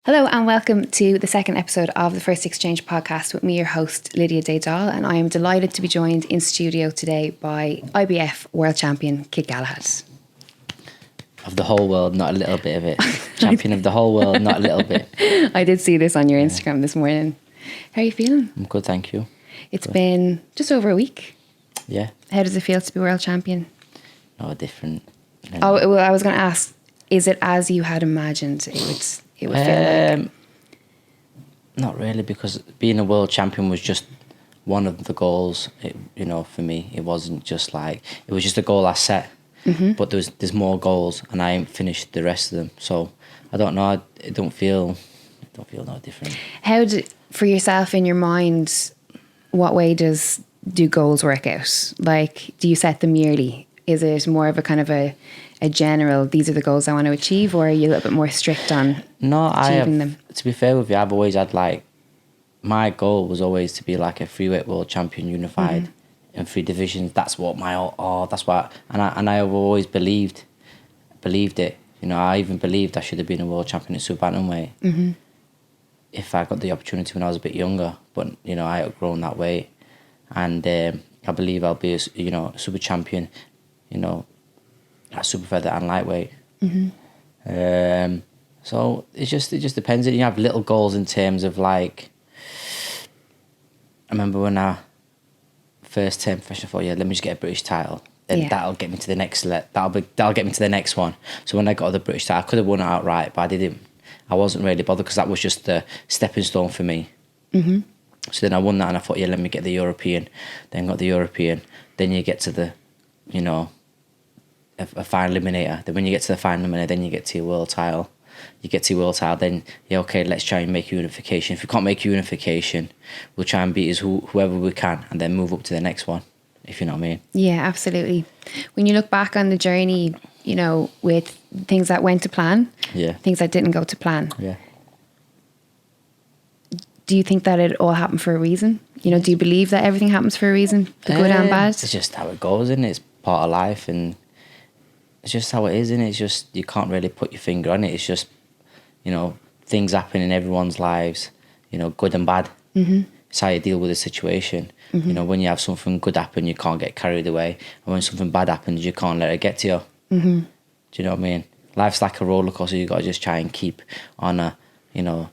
Hello and welcome to the second episode of the First Exchange podcast with me, your host, Lydia Daydal, and I am delighted to be joined in studio today by IBF world champion Kit Galahad. Of the whole world, not a little bit of it. Champion of the whole world, not a little bit. I did see this on your Instagram this morning. How are you feeling? I'm good, thank you. It's been just over a week. Yeah. How does it feel to be world champion? No, different. Oh, well, I was going to ask, is it as you had imagined it would feel like? Not really, because being a world champion was just one of the goals. For me, it wasn't just like, it was just a goal I set. Mm-hmm. But there's more goals, and I ain't finished the rest of them. So I don't know. I don't feel no different. How for yourself in your mind, what way do goals work out? Like, do you set them yearly? Is it more of a kind of a general, these are the goals I want to achieve, or are you a little bit more strict on achieving them? To be fair with you, I've always had my goal was always to be like a freeweight world champion, unified. Mm-hmm. In 3 divisions. That's what and I have always believed it. I even believed I should have been a world champion at super bantamweight. Mm-hmm. If I got the opportunity when I was a bit younger, but I outgrown that weight, and I believe I'll be a super champion, at super feather and lightweight. Mm-hmm. So it just depends. You have little goals in terms of like. I remember when I first term professional, I thought, let me just get a British title. Then that'll get me to the next. That'll get me to the next one. So when I got the British title, I could have won it outright, but I didn't. I wasn't really bothered because that was just the stepping stone for me. Mm-hmm. So then I won that, and I thought, let me get the European. Then got the European. Then you get to the, a final eliminator. Then when you get to the final eliminator, then you get to your world title. You get to your world title, then let's try and make unification. If we can't make unification, we'll try and beat whoever we can, and then move up to the next one, if you know what I mean. Yeah, absolutely. When you look back on the journey, with things that went to plan, things that didn't go to plan, do you think that it all happened for a reason? Do you believe that everything happens for a reason, the good and bad? It's just how it goes, isn't it? It's part of life, and it's just how it is, isn't it? It's just, you can't really put your finger on it. It's just, things happen in everyone's lives, good and bad. Mm-hmm. It's how you deal with a situation. Mm-hmm. When you have something good happen, you can't get carried away. And when something bad happens, you can't let it get to you. Mm-hmm. Do you know what I mean? Life's like a roller coaster. You got to just try and keep on a,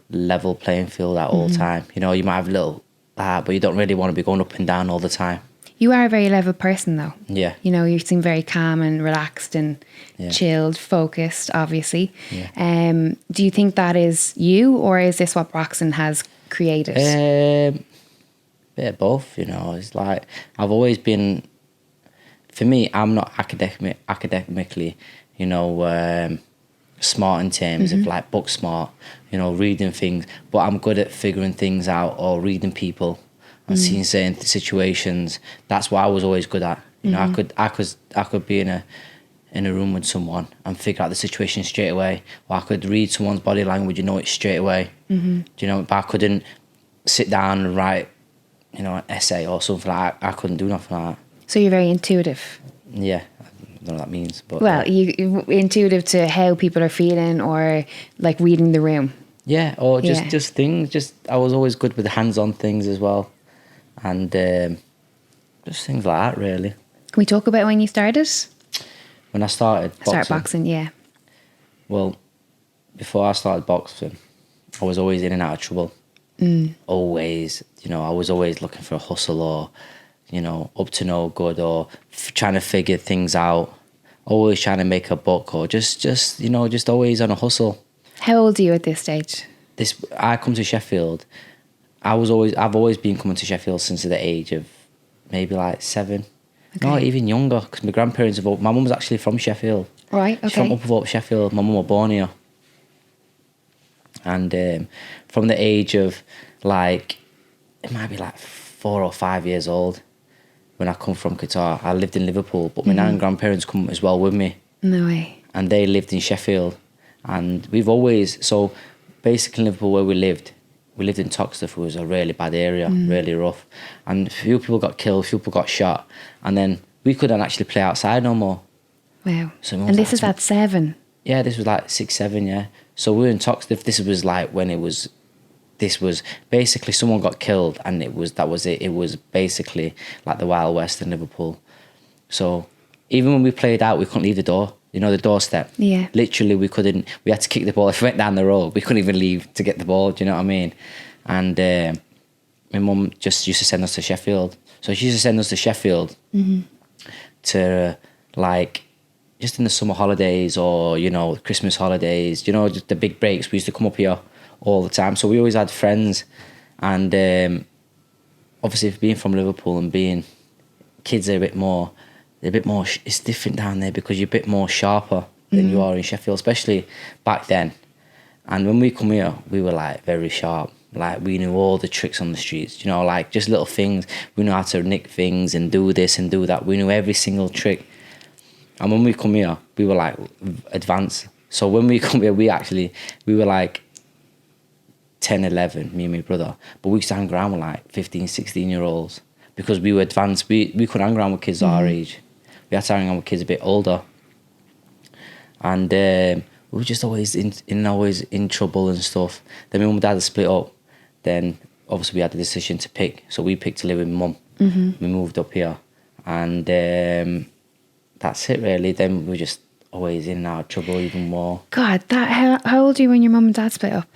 level playing field at all time. You might have a little, but you don't really want to be going up and down all the time. You are a very level person, though. Yeah. You seem very calm and relaxed and chilled, focused, obviously. Yeah. Do you think that is you, or is this what Broxton has created? Bit of both, It's like, I've always been, for me, I'm not academically, smart in terms of like book smart, reading things, but I'm good at figuring things out or reading people. And seeing certain situations. That's what I was always good at. I could be in a room with someone and figure out the situation straight away. Or I could read someone's body language and know it straight away. Mm-hmm. But I couldn't sit down and write, an essay or something like that. I couldn't do nothing like that. So you're very intuitive. Yeah, I don't know what that means, but you intuitive to how people are feeling, or like reading the room. Yeah, or just things. I was always good with hands-on things as well. And just things like that, really. Can we talk about when you started? When I started boxing, yeah. Well, before I started boxing, I was always in and out of trouble. Always, I was always looking for a hustle, or, up to no good, or trying to figure things out. Always trying to make a buck, or just always on a hustle. How old are you at this stage? I come to Sheffield. I've always been coming to Sheffield since the age of maybe like 7. Okay. No, even younger, because my grandparents my mum was actually from Sheffield. Right, okay. She's from Upperthorpe, Sheffield. My mum was born here. And from the age of like, it might be like 4 or 5 years old when I come from Qatar. I lived in Liverpool, but my nan and grandparents come as well with me. No way. And they lived in Sheffield. And so basically in Liverpool where we lived in Toxteth, was a really bad area, really rough. And a few people got killed, a few people got shot. And then we couldn't actually play outside no more. Wow. And this is at 7? Yeah, this was like 6, 7, yeah. So we were in talks. If this was like when this was basically someone got killed, and that was it. It was basically like the Wild West in Liverpool. So even when we played out, we couldn't leave the door. You know, the doorstep. Yeah. Literally, we couldn't. We had to kick the ball. If we went down the road, we couldn't even leave to get the ball. Do you know what I mean? And my mum just used to send us to Sheffield. So she used to send us to Sheffield to like just in the summer holidays, or you know, Christmas holidays. You know, just the big breaks. We used to come up here all the time. So we always had friends, and obviously being from Liverpool and being kids are a bit more. It's different down there because you're a bit more sharper than you are in Sheffield, especially back then. And when we come here, we were like very sharp. Like we knew all the tricks on the streets, you know, like just little things. We knew how to nick things and do this and do that. We knew every single trick. And when we come here, we were like advanced. So when we come here, we were like 10, 11, me and my brother. But we used to hang around with like 15, 16-year-olds because we were advanced. We couldn't hang around with kids our age. We had to hang around with kids a bit older. And we were just always in trouble and stuff. Then my mum and dad had split up. Then obviously we had the decision to pick. So we picked to live with my mum. We moved up here. And that's it really. Then we were just always in and out of trouble even more. God, how old are you when your mum and dad split up?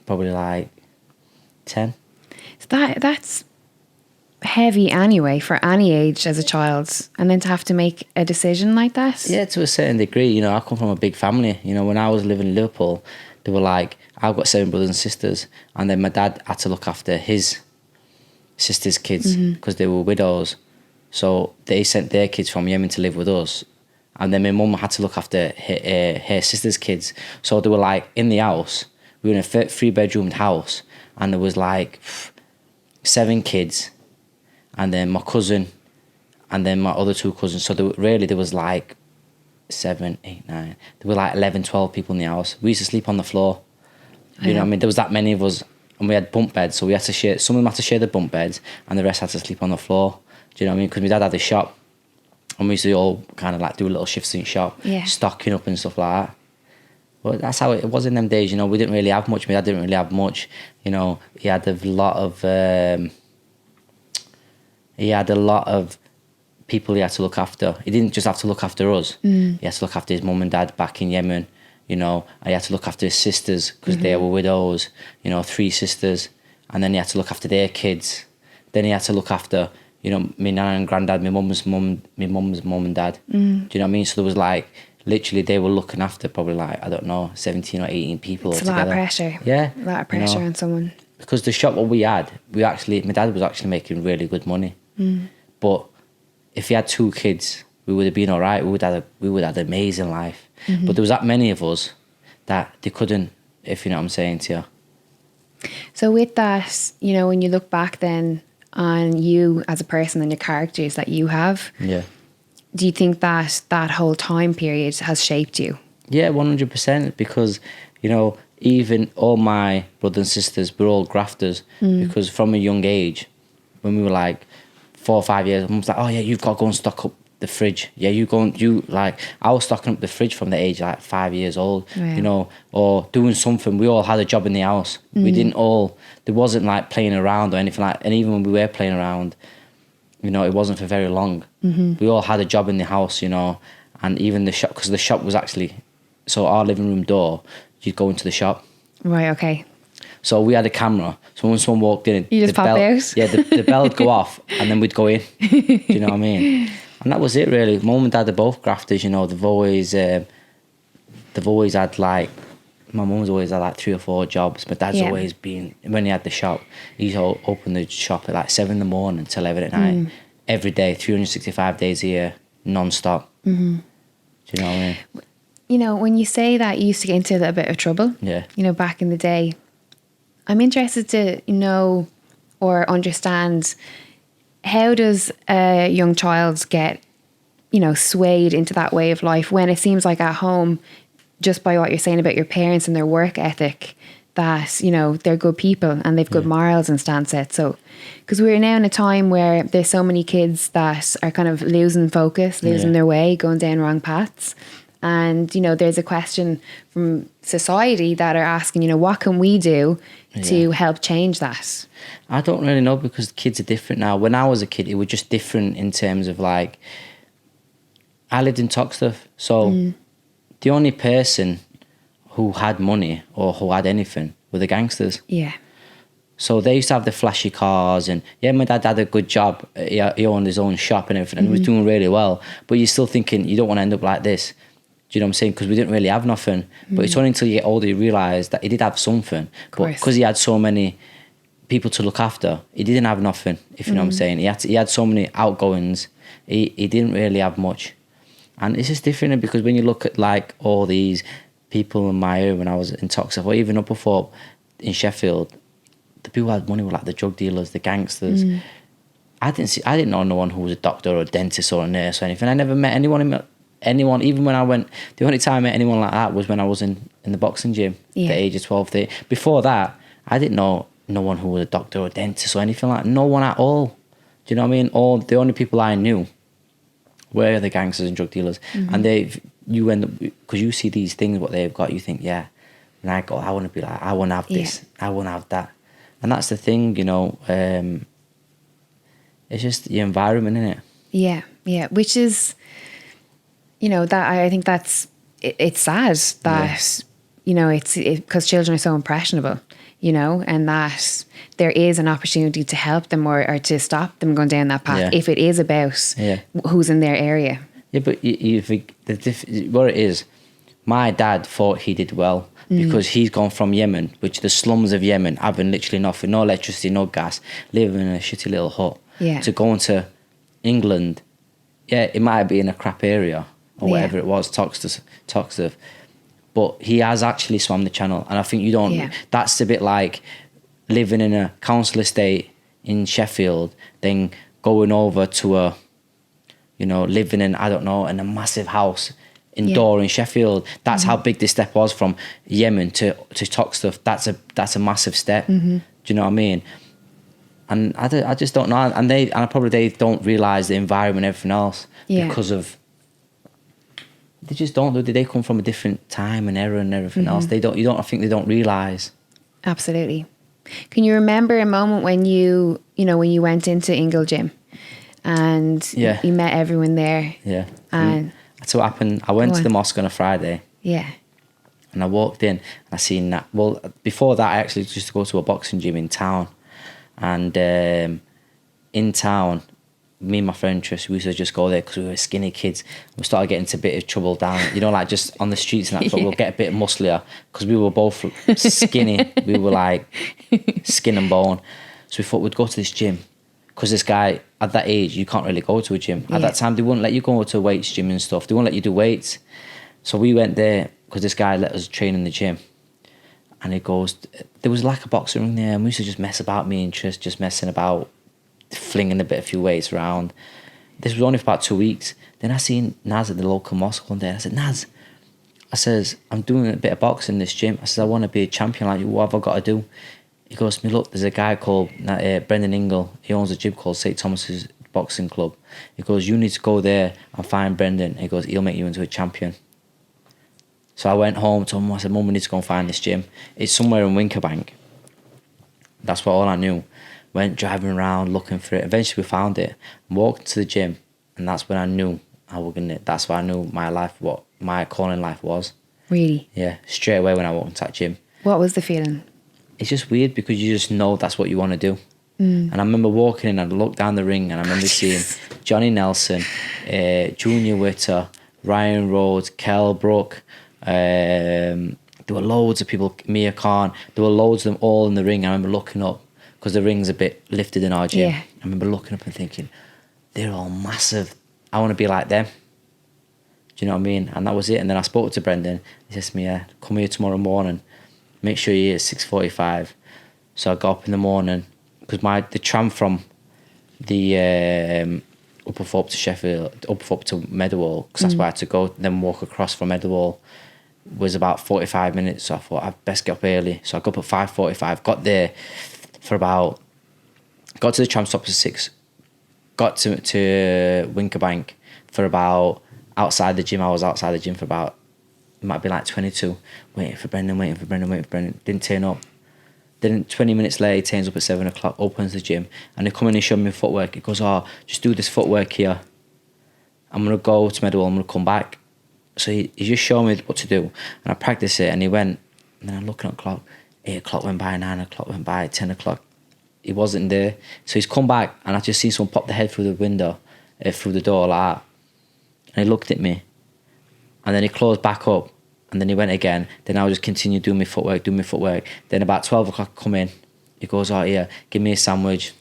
Probably like 10. So that's heavy anyway for any age as a child, and then to have to make a decision like that. Yeah, to a certain degree. You know, I come from a big family. You know, when I was living in Liverpool, they were like, I've got 7 brothers and sisters, and then my dad had to look after his sister's kids because they were widows. So they sent their kids from Yemen to live with us, and then my mum had to look after her sister's kids. So they were like in the house. We were in a 3-bedroomed house, and there was like 7 kids. And then my cousin, and then my other 2 cousins. So there was like 7, 8, 9. There were like 11, 12 people in the house. We used to sleep on the floor. You know what I mean? There was that many of us, and we had bunk beds. So we had to share. Some of them had to share the bunk beds, and the rest had to sleep on the floor. Do you know what I mean? Because my dad had a shop, and we used to all kind of like do little shifts in the shop, stocking up and stuff like that. But that's how it was in them days. You know, we didn't really have much. My dad didn't really have much. You know, he had a lot of people he had to look after. He didn't just have to look after us. He had to look after his mum and dad back in Yemen, you know, and he had to look after his sisters because they were widows, you know, 3 sisters. And then he had to look after their kids. Then he had to look after, you know, my nan and granddad, my mum's mum and dad. Do you know what I mean? So there was like, literally they were looking after probably like, I don't know, 17 or 18 people It's altogether. a lot of pressure. Yeah. A lot of pressure on someone. Because the shop what we had, my dad was actually making really good money. But if he had 2 kids, we would have been all right. We would have had an amazing life. But there was that many of us that they couldn't, if you know what I'm saying to you. So with that, you know, when you look back then on you as a person and your characters that you have, do you think that that whole time period has shaped you? Yeah, 100%. Because, you know, even all my brothers and sisters were all grafters. Because from a young age, when we were like 4 or 5 years, Mum's like, oh yeah, you've got to go and stock up the fridge. Yeah, I was stocking up the fridge from the age of like 5 years old, you know, or doing something. We all had a job in the house. We didn't all, there wasn't like playing around or anything like, and even when we were playing around, you know, it wasn't for very long. We all had a job in the house, you know, and even the shop, because the shop was actually, so our living room door, you'd go into the shop. Right, okay. So we had a camera. So when someone walked in, you just pop out? Yeah, the bell would go off and then we'd go in. Do you know what I mean? And that was it really. Mum and dad are both grafters, you know. They've always had like, my mum's always had like 3 or 4 jobs. My dad's always been, when he had the shop, he's opened the shop at like 7 in the morning till 11 at night. Every day, 365 days a year, non-stop. Do you know what I mean? You know, when you say that you used to get into a little bit of trouble, you know, back in the day, I'm interested to know or understand, how does a young child get, you know, swayed into that way of life when it seems like at home, just by what you're saying about your parents and their work ethic, that, you know, they're good people and they've good morals and stand set. So, because we're now in a time where there's so many kids that are kind of losing focus, losing their way, going down wrong paths. And, you know, there's a question from society that are asking, you know, what can we do to help change that? I don't really know, because kids are different now. When I was a kid, it was just different in terms of like, I lived in Toxteth, so the only person who had money or who had anything were the gangsters. Yeah. So they used to have the flashy cars, and my dad had a good job. He owned his own shop and everything, and he was doing really well. But you're still thinking, you don't want to end up like this. Do you know what I'm saying? Because we didn't really have nothing. But it's only until you get older you realise that he did have something. But because he had so many people to look after, he didn't have nothing, if you know what I'm saying. He had so many outgoings, he didn't really have much. And it's just different, because when you look at like all these people in my area when I was in Toxteth, or even up before in Sheffield, the people who had money were like the drug dealers, the gangsters. I didn't know no one who was a doctor or a dentist or a nurse or anything. I never met anyone, even when I went, the only time I met anyone like that was when I was in the boxing gym at the age of 12, 13. Before that, I didn't know no one who was a doctor or a dentist or anything like that. No one at all. Do you know what I mean? The only people I knew were the gangsters and drug dealers. And you end up, because you see these things, what they've got, you think, yeah, and I go, I want to be like, I want to have this, I want to have that. And that's the thing, you know, it's just the environment, innit? Yeah, which is, you know, that I think it's sad that, you know, it's because children are so impressionable, you know, and that there is an opportunity to help them or to stop them going down that path if it is about who's in their area. Yeah, but what it is, my dad thought he did well, because he's gone from Yemen, which the slums of Yemen, having literally nothing, no electricity, no gas, living in a shitty little hut, to going to England. Yeah, it might be in a crap area or whatever it was, Toxteth, but he has actually swam the channel. And I think you don't, that's a bit like living in a council estate in Sheffield, then going over to a, you know, living in, I don't know, in a massive house indoor in Sheffield. That's how big this step was from Yemen to Toxteth. That's a massive step. Do you know what I mean? And I just don't know. And they don't realise the environment and everything else because of, they just don't. They come from a different time and era and everything else. I think they don't realise. Absolutely. Can you remember a moment when you went into Ingle Gym and you met everyone there? Yeah. And that's what happened. I went to the mosque on a Friday. Yeah. And I walked in and I seen that. Well, before that, I actually used to go to a boxing gym in town. And in town, me and my friend Trish, we used to just go there because we were skinny kids. We started getting into a bit of trouble down, you know, like just on the streets and that, but we'll get a bit musclier because we were both skinny. We were like skin and bone. So we thought we'd go to this gym because this guy, at that age, you can't really go to a gym. At that time, they wouldn't let you go to a weights gym and stuff. They wouldn't let you do weights. So we went there because this guy let us train in the gym. And he goes, there was like a boxing ring there, and we used to just mess about, me and Trish, just messing about, flinging a few weights around. This was only for about 2 weeks. Then I seen Naz at the local mosque one day. I said, Naz, I says, I'm doing a bit of boxing in this gym. I says, I want to be a champion like you. What have I got to do? He goes to me, look, there's a guy called Brendan Ingle. He owns a gym called St. Thomas's Boxing Club. He goes, you need to go there and find Brendan. He goes, he'll make you into a champion. So I went home, told Mum, I said, Mum, we need to go and find this gym. It's somewhere in Winkerbank. That's what all I knew. Went driving around looking for it. Eventually we found it. Walked to the gym, and that's when I knew that's when I knew my life, what my calling in life was. Really? Yeah, straight away when I walked into that gym. What was the feeling? It's just weird because you just know that's what you want to do. And I remember walking in and I looked down the ring and I remember seeing Johnny Nelson, Junior Witter, Ryan Rhodes, Kel Brook. There were loads of people, Mia Khan. There were loads of them all in the ring. I remember looking up because the ring's a bit lifted in our gym. Yeah. I remember looking up and thinking, they're all massive. I want to be like them. Do you know what I mean? And that was it. And then I spoke to Brendan. He says to me, come here tomorrow morning. Make sure you're here at 6:45. So I got up in the morning because the tram from the Upperthorpe to Sheffield, Upperthorpe to Meadowhall, because that's where I had to go, then walk across from Meadowhall, was about 45 minutes. So I thought I'd best get up early. So I got up at 5:45, got there got to the tram stop at 6, got to Winkerbank for about outside the gym. I was outside the gym for about, it might be like 22, waiting for Brendan. Didn't turn up. Then 20 minutes later, he turns up at 7 o'clock, opens the gym, and they come in and show me footwork. He goes, oh, just do this footwork here. I'm going to go to Meadowhall, I'm going to come back. So he just showed me what to do. And I practiced it, and he went, and then I'm looking at the clock. 8 o'clock went by, 9 o'clock went by, 10 o'clock. He wasn't there. So he's come back, and I just seen someone pop their head through the window, through the door like that. And he looked at me. And then he closed back up. And then he went again. Then I would just continue doing my footwork. Then about 12 o'clock, I come in. He goes, oh, yeah, give me a sandwich.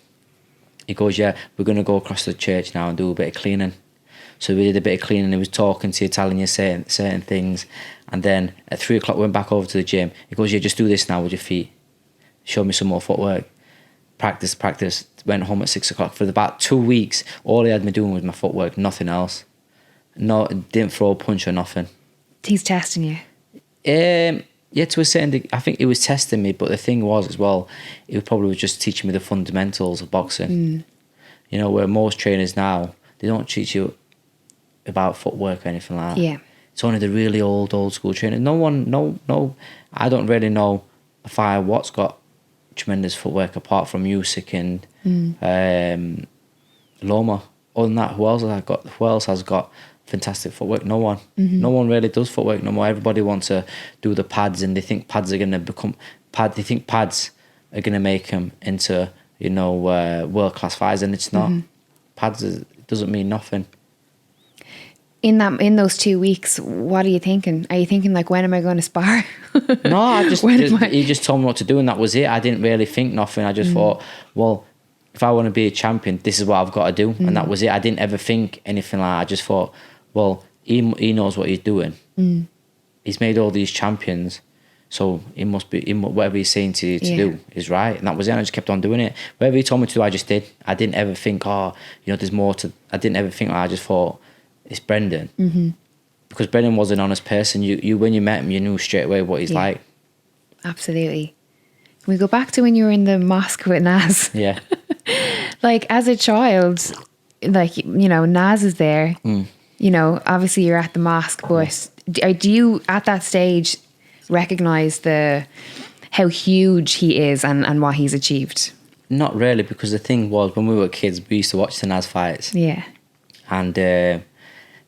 He goes, yeah, we're going to go across the church now and do a bit of cleaning. So we did a bit of cleaning. He was talking to Italian, saying certain things. And then at 3 o'clock, we went back over to the gym. He goes, yeah, just do this now with your feet. Showed me some more footwork. Practice. Went home at 6 o'clock. For about 2 weeks, all he had me doing was my footwork, nothing else. No, didn't throw a punch or nothing. He's testing you. Yeah, to a certain degree. I think he was testing me, but the thing was as well, he probably was just teaching me the fundamentals of boxing. You know, where most trainers now, they don't teach you about footwork or anything like that. Yeah. It's only the really old school trainers. No, I don't really know a fighter what's got tremendous footwork apart from Usyk and Loma. Other than that, who else has got fantastic footwork? No one. No one really does footwork no more. Everybody wants to do the pads, and they think pads are going to become They think pads are going to make them into world class fighters, and it's not. Pads doesn't mean nothing. In those 2 weeks, what are you thinking? Are you thinking like, when am I going to spar? No, he just told me what to do, and that was it. I didn't really think nothing. I just thought, well, if I want to be a champion, this is what I've got to do, and that was it. I didn't ever think anything like that. I just thought, well, he knows what he's doing. He's made all these champions, so he must be, whatever he's saying to do is right. And that was it. And I just kept on doing it. Whatever he told me to do, I just did. I didn't ever think, there's more to. I didn't ever think. I just thought, it's Brendan. Because Brendan was an honest person. You when you met him, you knew straight away what he's like. Absolutely. Can we go back to when you were in the mosque with Naz? Yeah. Like, as a child, like, Naz is there. Obviously you're at the mosque, but do you at that stage recognise how huge he is and what he's achieved? Not really, because the thing was, when we were kids, we used to watch the Naz fights. Yeah. And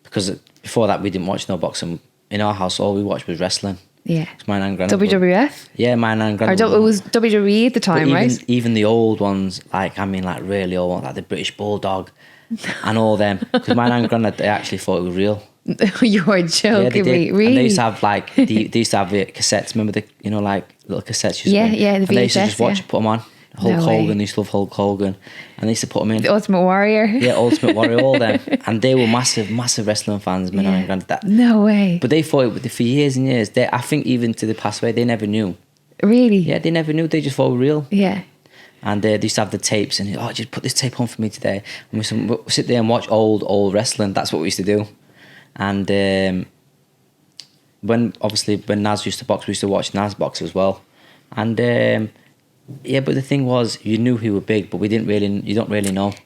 because before that we didn't watch no boxing. In our house, all we watched was wrestling. Yeah. My nan and granddad. WWF? Yeah, my nan and granddad. It was WWE at the time, right? Even the old ones, like really old ones, like the British Bulldog and all them. Because my nan and granddad, they actually thought it was real. You're joking me, really? And they used to have the cassettes. Remember the little cassettes? The VHS. And they used to just watch it, put them on. Hulk Hogan, they used to love Hulk Hogan, and they used to put them in. The Ultimate Warrior. Yeah, Ultimate Warrior, all them. And they were massive wrestling fans, my nan and granddad. No way. But they thought it for years and years. I think even to the past way, they never knew. Really? Yeah, they never knew. They just thought it was real. Yeah. And they used to have the tapes, and just put this tape on for me today. And we'll sit there and watch old wrestling. That's what we used to do. And when Naz used to box, we used to watch Naz box as well. And but the thing was, you knew he was big, but you don't really know.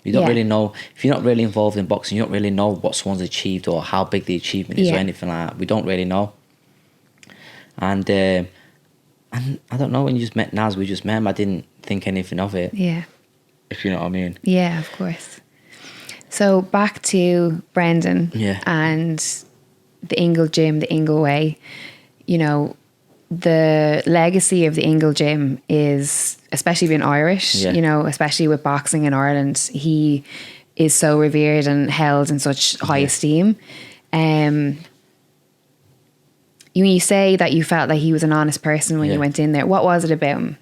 You don't really know. If you're not really involved in boxing, you don't really know what someone's achieved or how big the achievement is or anything like that. We don't really know. And I don't know, when you just met Naz, we just met him. I didn't think anything of it. Yeah. If you know what I mean. Yeah, of course. So back to Brendan and the Ingle Gym, the Ingle Way. The legacy of the Ingle Gym is, especially being Irish, especially with boxing in Ireland, he is so revered and held in such high esteem. You say that you felt like he was an honest person when you went in there. What was it about him?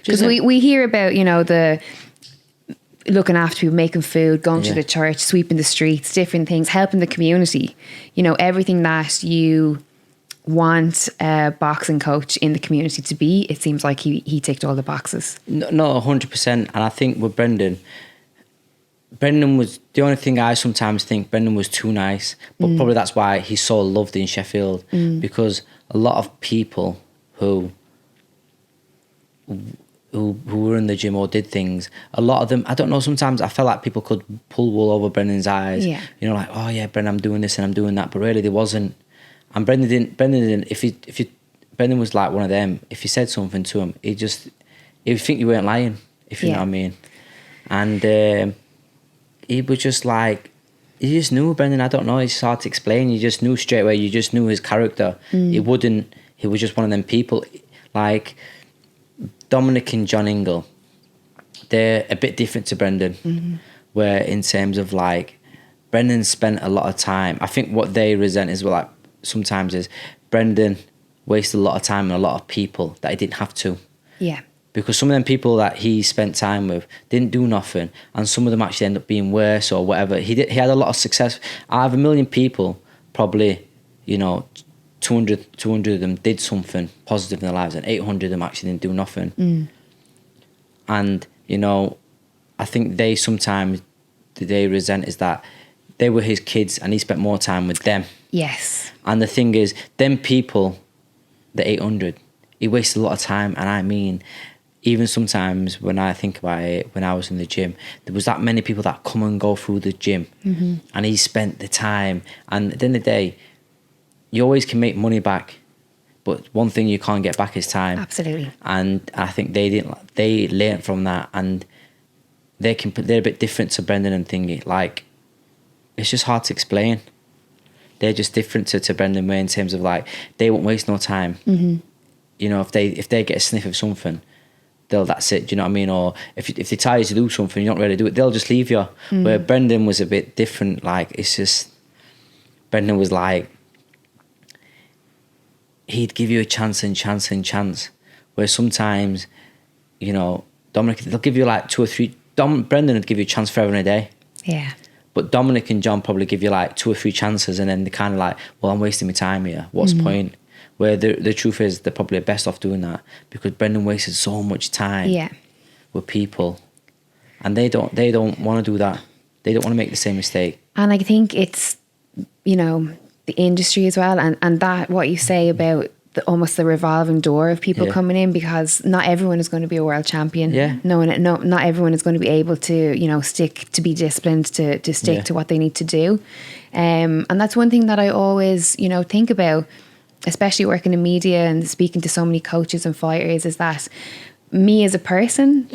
Because we hear about, the looking after people, making food, going to the church, sweeping the streets, different things, helping the community. Everything that you want a boxing coach in the community to be, it seems like he ticked all the boxes. No, 100%. And I think with Brendan was, the only thing I sometimes think, Brendan was too nice, but probably that's why he's so loved in Sheffield, because a lot of people who who were in the gym or did things, a lot of them, I don't know, sometimes I felt like people could pull wool over Brendan's eyes. Yeah. You know, like, oh yeah, Brendan, I'm doing this and I'm doing that, but really there wasn't. And Brendan didn't, Brendan was like one of them, if you said something to him, he'd think you weren't lying, if you know what I mean. And he was just like, you just knew Brendan, I don't know, it's hard to explain, you just knew straight away, you just knew his character. He was just one of them people, like Dominic and John Ingle, they're a bit different to Brendan, where in terms of like, Brendan spent a lot of time, I think what they resent is, well, like, sometimes is Brendan wasted a lot of time and a lot of people that he didn't have to. Yeah. Because some of them people that he spent time with didn't do nothing, and some of them actually end up being worse or whatever. He had a lot of success. Out of 1 million people, probably, 200 of them did something positive in their lives, and 800 of them actually didn't do nothing. And, I think they resent is that they were his kids and he spent more time with them. Yes. And the thing is, them people, the 800, he wasted a lot of time. And I mean, even sometimes when I think about it, when I was in the gym, there was that many people that come and go through the gym. And he spent the time. And at the end of the day, you always can make money back, but one thing you can't get back is time. Absolutely. And I think they learned from that, and they're a bit different to Brendan and Thingy. Like, it's just hard to explain. They're just different to Brendan Way in terms of like, they won't waste no time. If they get a sniff of something, that's it. Do you know what I mean? Or if they tell you to do something, you're not ready to do it, they'll just leave you. Where Brendan was a bit different. Like, it's just, Brendan was like, he'd give you a chance and chance and chance. Where sometimes, Dominic, they'll give you like 2 or 3. Brendan would give you a chance forever and a day. Yeah. But Dominic and John probably give you like 2 or 3 chances, and then they're kind of like, well, I'm wasting my time here. What's the point? Where the truth is, they're probably best off doing that, because Brendan wasted so much time with people, and they don't want to do that. They don't want to make the same mistake. And I think it's, the industry as well, and that what you say about almost the revolving door of people coming in, because not everyone is going to be a world champion. Not everyone is going to be able to stick to be disciplined to stick to what they need to do, and that's one thing that I always think about, especially working in media and speaking to so many coaches and fighters, is that me as a person,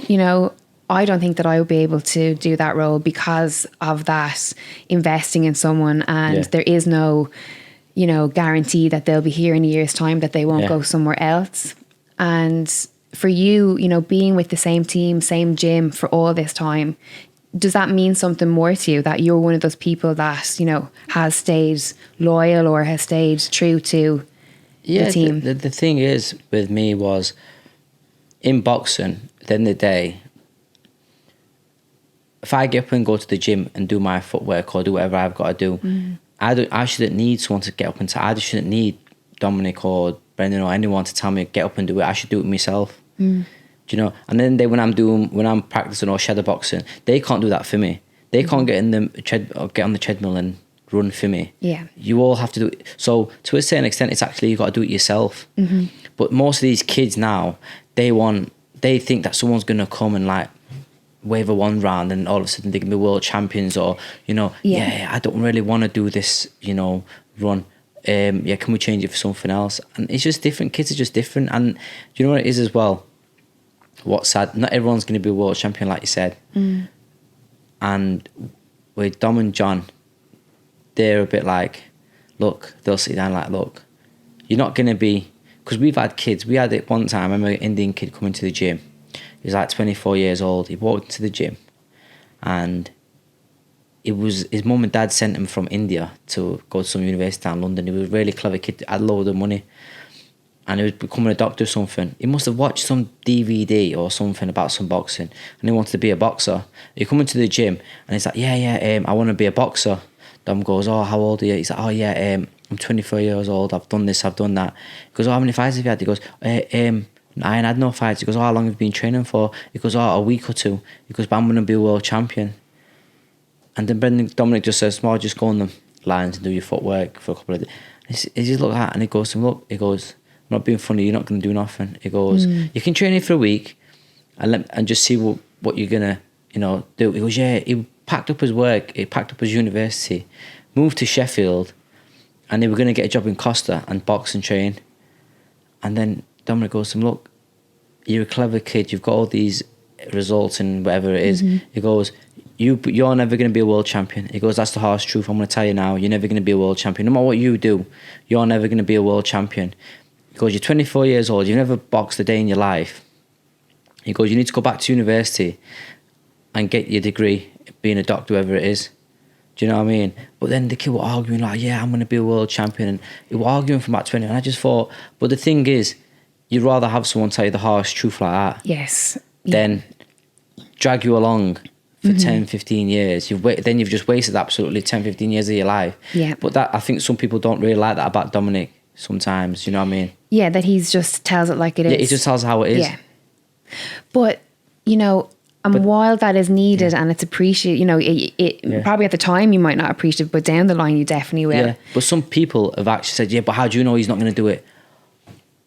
I don't think that I would be able to do that role because of that investing in someone, and there is no guarantee that they'll be here in a year's time, that they won't go somewhere else. And for you, being with the same team, same gym for all this time, does that mean something more to you, that you're one of those people that, has stayed loyal or has stayed true to the team? The thing is with me was, in boxing, at the end of the day, if I get up and go to the gym and do my footwork or do whatever I've got to do, I shouldn't need someone to get up and I just shouldn't need Dominic or Brendan or anyone to tell me get up and do it. I should do it myself. Do you know? And then when I'm practicing or shadow boxing, they can't do that for me. They can't get on the treadmill and run for me. Yeah. You all have to do it. So to a certain extent, it's actually, you got to do it yourself. But most of these kids now, they think that someone's gonna come and like wave a wand round and all of a sudden they can be world champions, or I don't really want to do this run, can we change it for something else? And it's just different. Kids are just different. And do you know what it is as well, what's sad, not everyone's going to be a world champion like you said. And with Dom and John, they're a bit like, look, they'll sit down like, look, you're not going to be, because we've had kids, we had it one time, I remember an Indian kid coming to the gym. He was like 24 years old. He walked into the gym, and it was his mum and dad sent him from India to go to some university down London. He was a really clever kid, had a load of money, and he was becoming a doctor or something. He must have watched some DVD or something about some boxing, and he wanted to be a boxer. He come into the gym, and he's like, I want to be a boxer. Dom goes, oh, how old are you? He's like, I'm 24 years old. I've done this, I've done that. He goes, oh, how many fights have you had? He goes, I ain't had no fights. He goes, oh, how long have you been training for? He goes, oh, a week or 2. He goes, but I'm going to be a world champion. And then Dominic just says, well, just go on the lines and do your footwork for a couple of days. He just looked at that and he goes to him, look, he goes, I'm not being funny, you're not going to do nothing. He goes, you can train it for a week, and just see what you're gonna, do. He goes, yeah. He packed up his work. He packed up his university, moved to Sheffield, and they were gonna get a job in Costa and box and train. And then Dominic goes to him, look, you're a clever kid. You've got all these results and whatever it is. He goes, you're never going to be a world champion. He goes, that's the harsh truth. I'm going to tell you now, you're never going to be a world champion. No matter what you do, you're never going to be a world champion. He goes, you're 24 years old. You've never boxed a day in your life. He goes, you need to go back to university and get your degree, being a doctor, whoever it is. Do you know what I mean? But then the kid were arguing like, yeah, I'm going to be a world champion. And they were arguing from about 20. And I just thought, but the thing is, you'd rather have someone tell you the harsh truth like that. Yes. Than drag you along for 10, 15 years. Then you've just wasted absolutely 10, 15 years of your life. Yeah. But that, I think some people don't really like that about Dominic sometimes. You know what I mean? Yeah, that he's just tells it like it is. Yeah, he just tells how it is. Yeah. But, while that is needed and it's appreciated, probably at the time you might not appreciate it, but down the line you definitely will. Yeah. But some people have actually said, yeah, but how do you know he's not going to do it?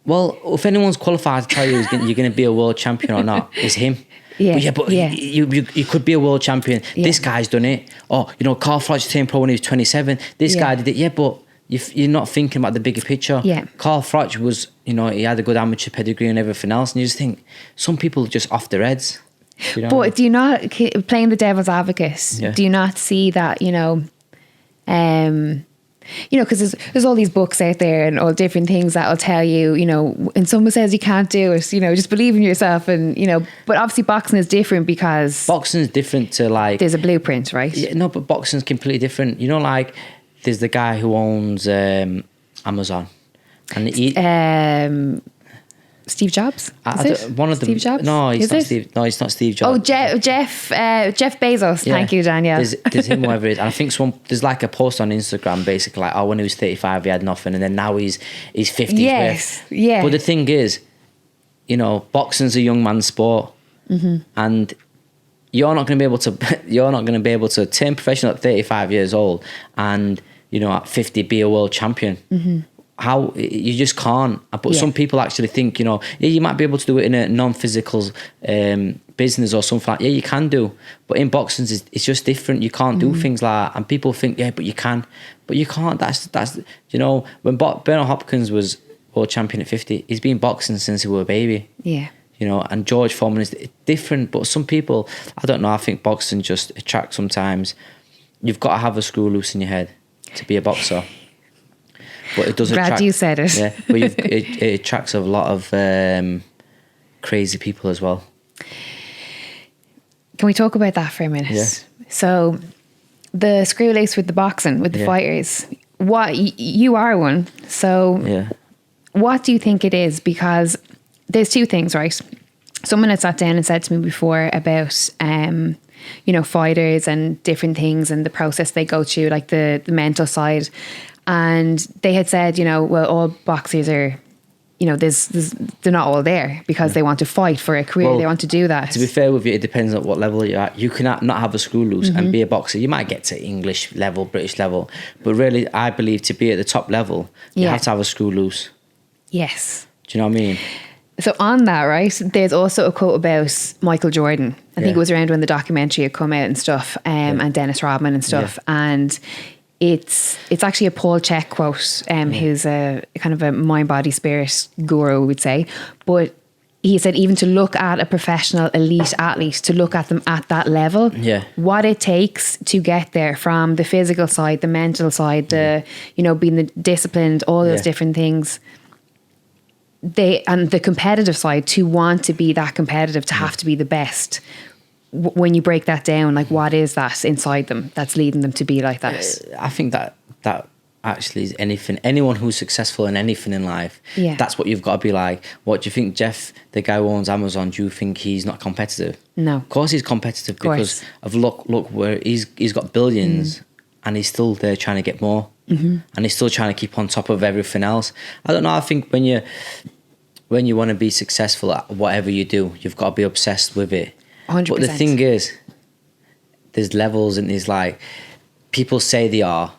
Well, if anyone's qualified to tell you you're going to be a world champion or not, it's him. Yeah. But you could be a world champion. Yeah. This guy's done it. Oh, Carl Froch turned pro when he was 27. This guy did it. Yeah, but you're not thinking about the bigger picture. Yeah. Carl Froch was, he had a good amateur pedigree and everything else. And you just think, some people are just off their heads. But do you not, playing the devil's advocate, do you not see that, because there's all these books out there and all different things that will tell you, and someone says you can't do it, just believe in yourself. And, but obviously boxing is different because... Boxing is different to like... There's a blueprint, right? Yeah, no, but boxing is completely different. Like there's the guy who owns Amazon. And he... Steve Jobs? One of them. Steve Jobs? No, he's not Steve. No, he's not Steve Jobs. Oh, Jeff Bezos. Yeah. Thank you, Danielle. There's him, whoever it is. And I think there's like a post on Instagram, basically like, when he was 35, he had nothing, and then now he's 50. Yes, yeah. But the thing is, boxing's a young man's sport, and you're not going to be able to turn professional at 35 years old, and at 50 be a world champion. How you just can't. But some people actually think, you might be able to do it in a non-physical business or something like. Yeah, you can do, but in boxing it's just different. You can't do things like that, and people think, yeah, but you can, but you can't. That's when Bernard Hopkins was world champion at 50, he's been boxing since he was a baby. Yeah. And George Foreman is different, but some people, I don't know. I think boxing just attracts. Sometimes you've got to have a screw loose in your head to be a boxer. But it does attract... Glad you said it. Yeah, but it attracts a lot of crazy people as well. Can we talk about that for a minute? Yeah. So, the screw loose with the boxing, with the fighters, you are one. So, what do you think it is? Because there's two things, right? Someone had sat down and said to me before about... fighters and different things and the process they go through, like the mental side. And they had said, well, all boxers are, they're not all there because they want to fight for a career. Well, they want to do that. To be fair with you, it depends on what level you're at. You can not have a screw loose and be a boxer. You might get to English level, British level. But really, I believe to be at the top level, you have to have a screw loose. Yes. Do you know what I mean? So on that, right, there's also a quote about Michael Jordan. I think it was around when the documentary had come out and stuff, and Dennis Rodman and stuff. And it's actually a Paul Chek quote, who's a kind of a mind, body, spirit guru, we would say. But he said even to look at a professional elite athlete, to look at them at that level, what it takes to get there, from the physical side, the mental side, the, being disciplined, all those different things. And the competitive side, to want to be that competitive, to have to be the best. When you break that down, like what is that inside them that's leading them to be like that? I think that actually is anyone who's successful in anything in life, that's what you've got to be like. What do you think Jeff, the guy who owns Amazon, do you think he's not competitive? No. Of course he's competitive, because of look where he's got billions and he's still there trying to get more, and he's still trying to keep on top of everything else. I don't know, I think when you want to be successful at whatever you do, you've got to be obsessed with it. 100%. But the thing is, there's levels, and there's like, people say they are,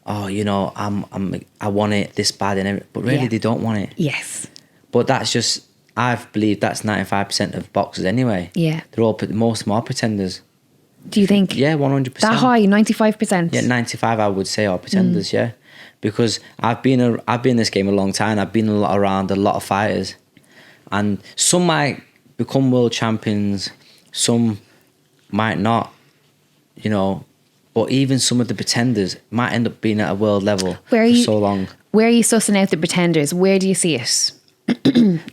I want it this bad, and everything, but really they don't want it. Yes. But that's just, I believe that's 95% of boxers anyway. Yeah. They're all most of them are pretenders. Do you think? Yeah, 100%. That high, 95%? Yeah, 95 I would say are pretenders, yeah. Because I've been in this game a long time. I've been around a lot of fighters. And some might become world champions, some might not, you know. But even some of the pretenders might end up being at a world level so long. Where are you sussing out the pretenders? Where do you see it?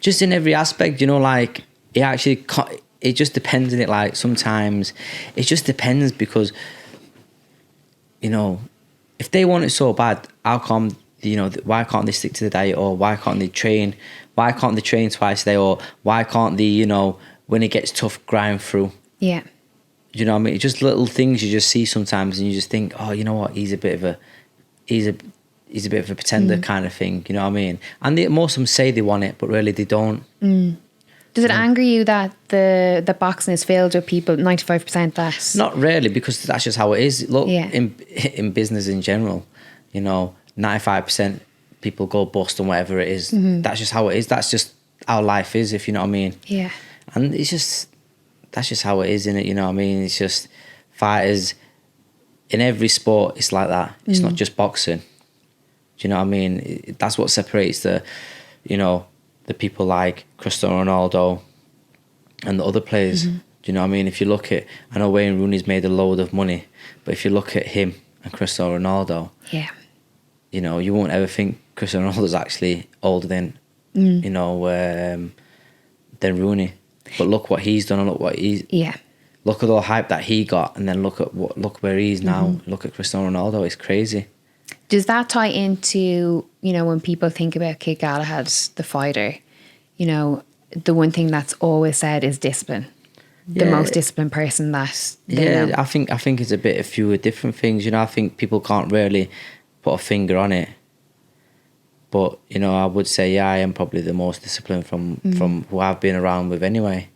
Just in every aspect, you know, like it just depends on it. Like sometimes it just depends because, you know, if they want it so bad, how come, you know, why can't they stick to the diet, or why can't they train? Why can't they train twice a day, or why can't they, you know, when it gets tough, grind through? Yeah. You know what I mean? It's just little things you just see sometimes, and you just think, oh, you know what? He's a bit of a pretender kind of thing. You know what I mean? And most of them say they want it, but really they don't. Does it anger you that the boxing is filled with people 95% that? Not really, because that's just how it is. Look, in business in general, you know, 95% people go bust and whatever it is. That's just how it is. That's just how life is, if you know what I mean. Yeah. And it's just. That's just how it is, innit? You know what I mean? It's just fighters in every sport. It's like that. It's not just boxing. Do you know what I mean? That's what separates the people like Cristiano Ronaldo and the other players. Do you know what I mean? If you look at, I know Wayne Rooney's made a load of money, but if you look at him and Cristiano Ronaldo, you know, you won't ever think Cristiano Ronaldo's actually older than, you know, than Rooney. But look what he's done, and look what look at all the hype that he got, and then look where he is now. Look at Cristiano Ronaldo. It's crazy. Does that tie into, you know, when people think about Kid Galahad, the fighter, you know, the one thing that's always said is discipline. The most disciplined person that they know. I think it's a bit of fewer different things. You know, I think people can't really put a finger on it. But, you know, I would say, I am probably the most disciplined from who I've been around with anyway.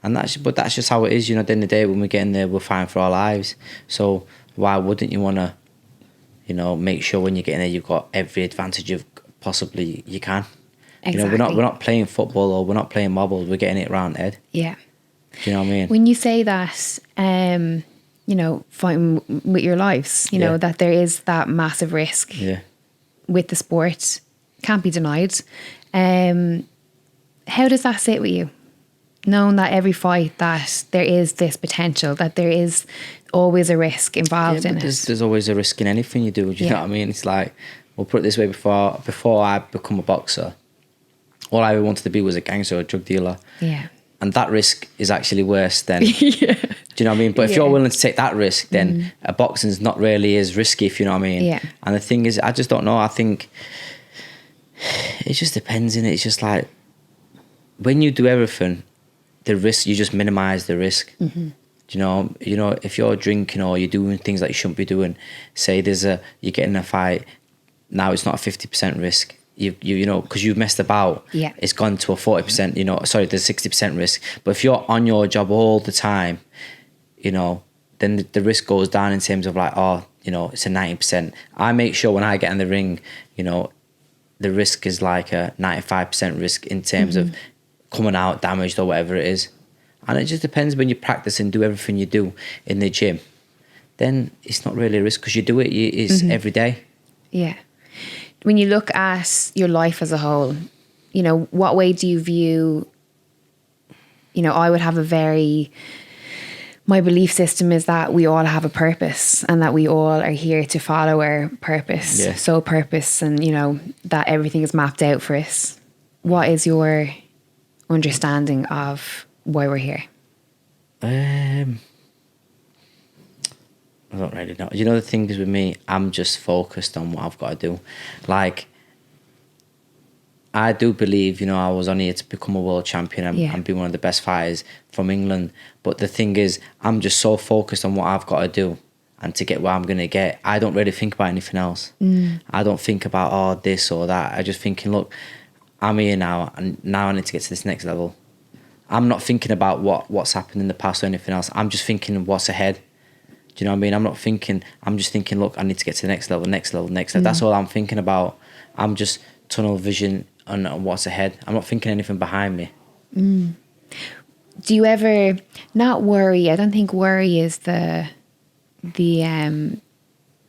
And that's just how it is, you know. At the end of the day, when we get in there, we're fighting for our lives. So why wouldn't you want to, you know, make sure when you get in there, you've got every advantage of possibly you can. Exactly. You know, we're not playing football, or we're not playing marbles. We're getting it round head. Yeah. Do you know what I mean? When you say that, you know, fighting with your lives, you know, that there is that massive risk. Yeah. With the sport, can't be denied. How does that sit with you? Knowing that every fight that there is this potential, that there is always a risk involved in it. There's always a risk in anything you do. Do you know what I mean? It's like, we'll put it this way: before I become a boxer, all I ever wanted to be was a gangster or a drug dealer. Yeah. And that risk is actually worse than. Do you know what I mean? But if you're willing to take that risk, then boxing's not really as risky, if you know what I mean. Yeah. And the thing is, I just don't know. I think it just depends, innit? It's just like, when you do everything, the risk, you just minimise the risk. Do you know, if you're drinking or you're doing things that you shouldn't be doing, say you're getting a fight, now it's not a 50% risk. You know, because you've messed about, it's gone to a 40%, you know, sorry, there's 60% risk. But if you're on your job all the time, you know, then the risk goes down in terms of like, oh, you know, it's a 90%. I make sure when I get in the ring, you know, the risk is like a 95% risk in terms of coming out damaged or whatever it is. And it just depends. When you practice and do everything you do in the gym, then it's not really a risk, because you do it, it's every day. Yeah. When you look at your life as a whole, you know, what way do you view, you know, I would have my belief system is that we all have a purpose, and that we all are here to follow our purpose, sole purpose, and, you know, that everything is mapped out for us. What is your understanding of why we're here? I don't really know. You know, the thing is with me, I'm just focused on what I've got to do. Like, I do believe, you know, I was on here to become a world champion and be one of the best fighters from England. But the thing is, I'm just so focused on what I've got to do and to get where I'm going to get. I don't really think about anything else. I don't think about, oh, this or that. I just thinking, look, I'm here now, and now I need to get to this next level. I'm not thinking about what's happened in the past or anything else. I'm just thinking what's ahead. Do you know what I mean? I'm just thinking, look, I need to get to the next level, next level, next level. That's all I'm thinking about. I'm just tunnel vision on what's ahead. I'm not thinking anything behind me. Do you ever not worry? I don't think worry is the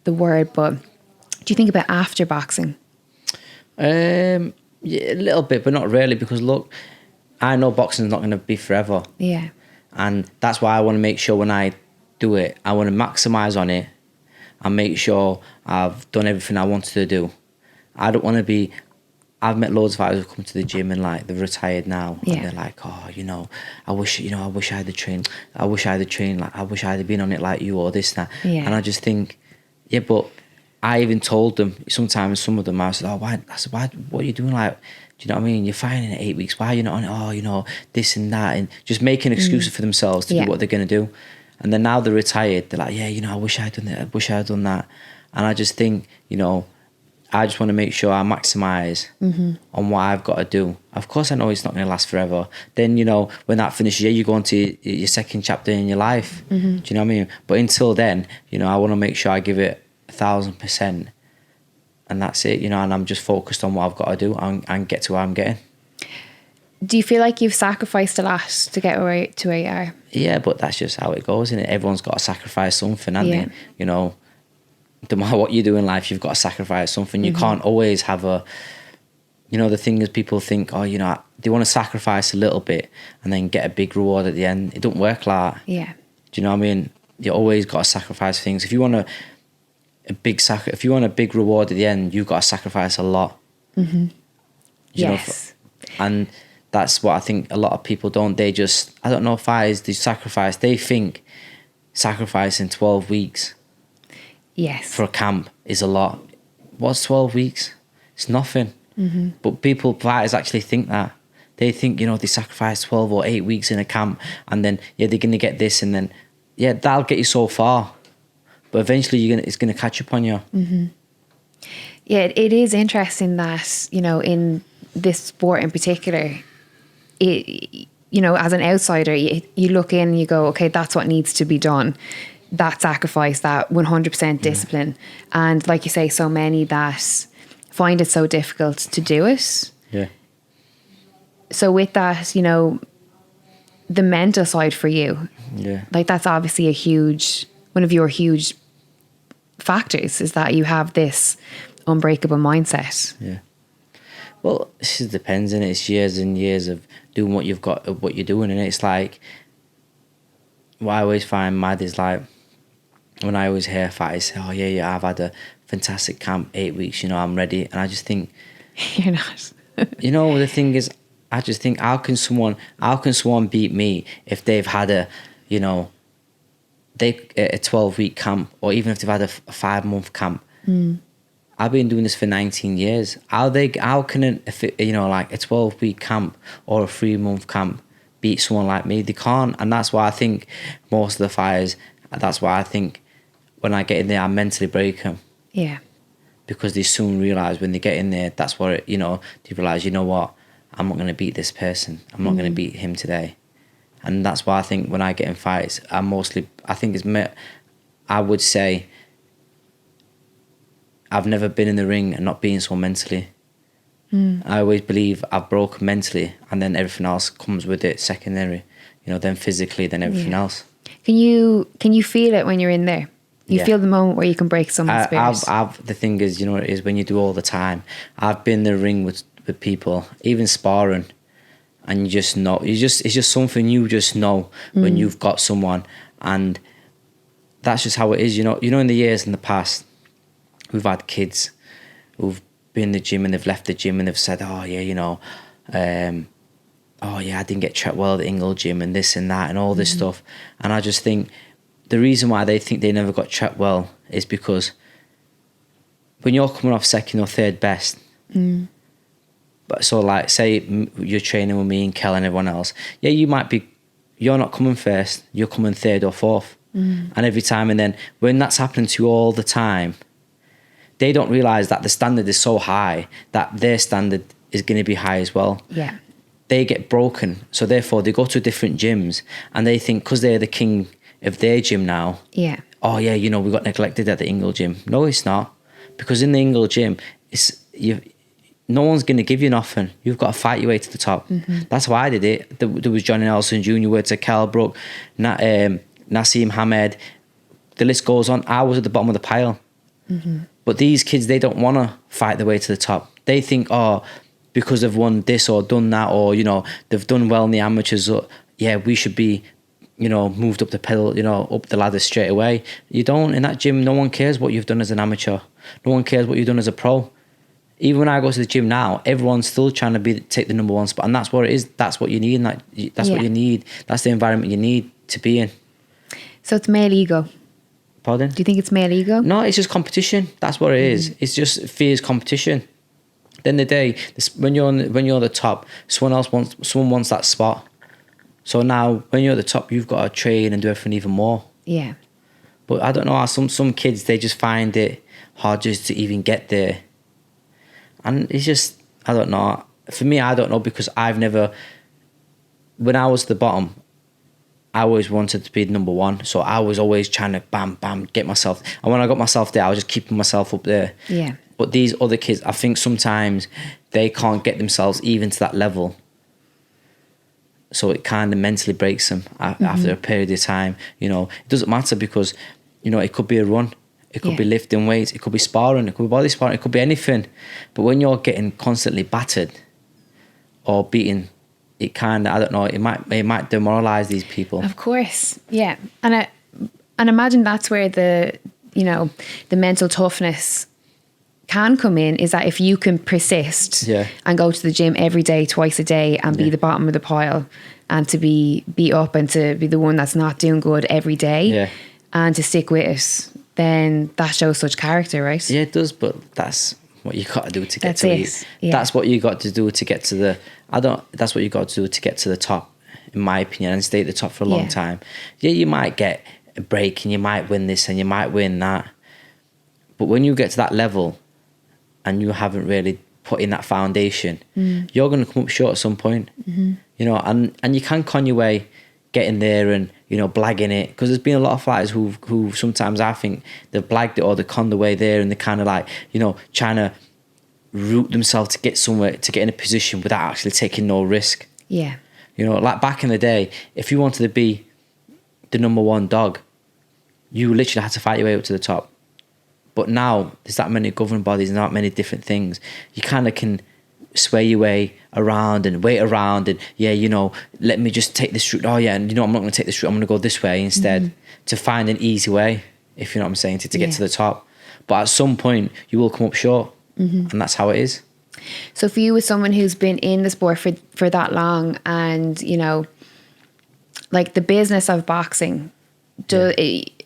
word, but do you think about after boxing? Yeah, a little bit, but not really, because look, I know boxing's not going to be forever. Yeah. And that's why I want to make sure when I do it, I want to maximise on it and make sure I've done everything I wanted to do. I don't want to be... I've met loads of fighters who come to the gym and like they're retired now, and they're like, oh, you know, I wish I had the train. I wish I had the train. Like, I wish I had been on it like you, or this, that. Yeah. And I just think, yeah, but I even told them sometimes, some of them, I said, oh, why? I said, why? What are you doing? Like, do you know what I mean? You're fighting in 8 weeks. Why are you not on it? Oh, you know, this and that, and just making excuses for themselves to do what they're gonna do. And then now they're retired. They're like, yeah, you know, I wish I had done that. I wish I had done that. And I just think, you know, I just want to make sure I maximise on what I've got to do. Of course, I know it's not going to last forever. Then, you know, when that finishes, you go on to your second chapter in your life. Do you know what I mean? But until then, you know, I want to make sure I give it 1,000%. And that's it, you know, and I'm just focused on what I've got to do and get to where I'm getting. Do you feel like you've sacrificed a lot to get to where you are? Yeah, but that's just how it goes, isn't it? Everyone's got to sacrifice something, haven't they? You know, no matter what you do in life, you've got to sacrifice something. You can't always have a... You know, the thing is, people think, oh, you know, they want to sacrifice a little bit and then get a big reward at the end. It don't work like that. Yeah. Do you know what I mean? You always got to sacrifice things. If you want if you want a big reward at the end, you've got to sacrifice a lot. Yes. And that's what I think a lot of people don't. They just... I don't know if they sacrifice. They think sacrificing 12 weeks... Yes. for a camp is a lot. What's 12 weeks? It's nothing. But fighters actually think that. They think, you know, they sacrifice 12 or 8 weeks in a camp and then, yeah, they're going to get this and then, yeah, that'll get you so far. But eventually it's going to catch up on you. Yeah, it is interesting that, you know, in this sport in particular, you know, as an outsider, you look in and you go, okay, that's what needs to be done. That sacrifice, that 100% discipline. And like you say, so many that find it so difficult to do it. Yeah. So with that, you know, the mental side for you, like that's obviously one of your huge factors, is that you have this unbreakable mindset. Yeah. Well, it just depends, innit? It's years and years of doing what you're doing, and it's like, what I always find mad is like, when I always hear fighters say, oh yeah, I've had a fantastic camp, 8 weeks, you know, I'm ready. And I just think... You're not. You know, the thing is, I just think, how can someone beat me if they've had a 12-week camp, or even if they've had a 5-month camp? I've been doing this for 19 years. How can a 12-week camp or a 3-month camp beat someone like me? They can't. And that's why I think most of the fighters, that's why I think when I get in there, I mentally break them. Yeah. Because they soon realise when they get in there, that's what, they realise, you know what, I'm not going to beat this person. I'm not going to beat him today. And that's why I think when I get in fights, I would say, I've never been in the ring and not being so mentally. I always believe I've broken mentally, and then everything else comes with it secondary. You know, then physically, then everything else. Can you feel it when you're in there? You feel the moment where you can break someone's spirit. The thing is, you know what it is, when you do all the time. I've been in the ring with people, even sparring, and you just know. It's just something you just know when you've got someone, and that's just how it is. You know, in the years in the past, we've had kids who've been in the gym and they've left the gym and they've said, oh yeah, you know, oh yeah, I didn't get tracked well at the Ingle gym and this and that and all this stuff. And I just think the reason why they think they never got tracked well is because when you're coming off second or third best, but so like say you're training with me and Kel and everyone else, yeah, you're not coming first, you're coming third or fourth. And every time, and then when that's happening to you all the time, they don't realise that the standard is so high that their standard is going to be high as well. Yeah. They get broken, so therefore they go to different gyms and they think because they're the king of their gym now, oh yeah, you know, we got neglected at the Ingle gym. No, it's not, because in the Ingle gym, no one's going to give you nothing. You've got to fight your way to the top. That's how I did it. There was Johnny Nelson Jr., where to Cal Brook, Nassim Hamed. The list goes on. I was at the bottom of the pile. But these kids, they don't want to fight their way to the top. They think, oh, because they've won this or done that, or, you know, they've done well in the amateurs, or, yeah, we should be, you know, moved up the pedal, you know, up the ladder straight away. You don't. In that gym, no one cares what you've done as an amateur. No one cares what you've done as a pro. Even when I go to the gym now, everyone's still trying to take the number one spot, and that's what it is. That's what you need. And that's what you need. That's the environment you need to be in. So it's male ego. Pardon? Do you think it's male ego? No, it's just competition. That's what it is. It's just fierce competition. At the end of the day, when you're the top, someone wants that spot. So now, when you're at the top, you've got to train and do everything even more. Yeah. But I don't know how some kids, they just find it hard just to even get there. And it's just, I don't know. For me, I don't know, because I've never, when I was at the bottom, I always wanted to be number one. So I was always trying to bam, get myself. And when I got myself there, I was just keeping myself up there. Yeah. But these other kids, I think sometimes they can't get themselves even to that level. So it kind of mentally breaks them after a period of time. You know, it doesn't matter, because, you know, it could be a run. It could be lifting weights. It could be sparring. It could be body sparring. It could be anything. But when you're getting constantly battered or beaten, it kind of, I don't know, it might demoralize these people. Of course, yeah. And imagine that's where the mental toughness can come in, is that if you can persist and go to the gym every day, twice a day, and be the bottom of the pile, and to be beat up and to be the one that's not doing good every day, and to stick with it, then that shows such character, right? Yeah, it does, but that's what you got to do to get to it. Yeah. That's what you got to do to get to the, that's what you got to do to get to the top, in my opinion, and stay at the top for a long time. Yeah, you might get a break and you might win this and you might win that. But when you get to that level and you haven't really put in that foundation, you're going to come up short at some point. You know, and you can con your way getting there and, you know, blagging it, because there's been a lot of fighters who sometimes I think they've blagged it or they conned the way there, and they're kind of like, you know, trying to root themselves to get somewhere, to get in a position without actually taking no risk. Yeah. You know, like back in the day, if you wanted to be the number one dog, you literally had to fight your way up to the top. But now there's that many governing bodies and that many different things. You kind of can sway your way around and wait around and, yeah, you know, let me just take this route. Oh yeah, and you know, I'm not going to take this route. I'm going to go this way instead, to find an easy way, if you know what I'm saying, to get to the top. But at some point you will come up short, and that's how it is. So for you, as someone who's been in the sport for that long, and, you know, like the business of boxing,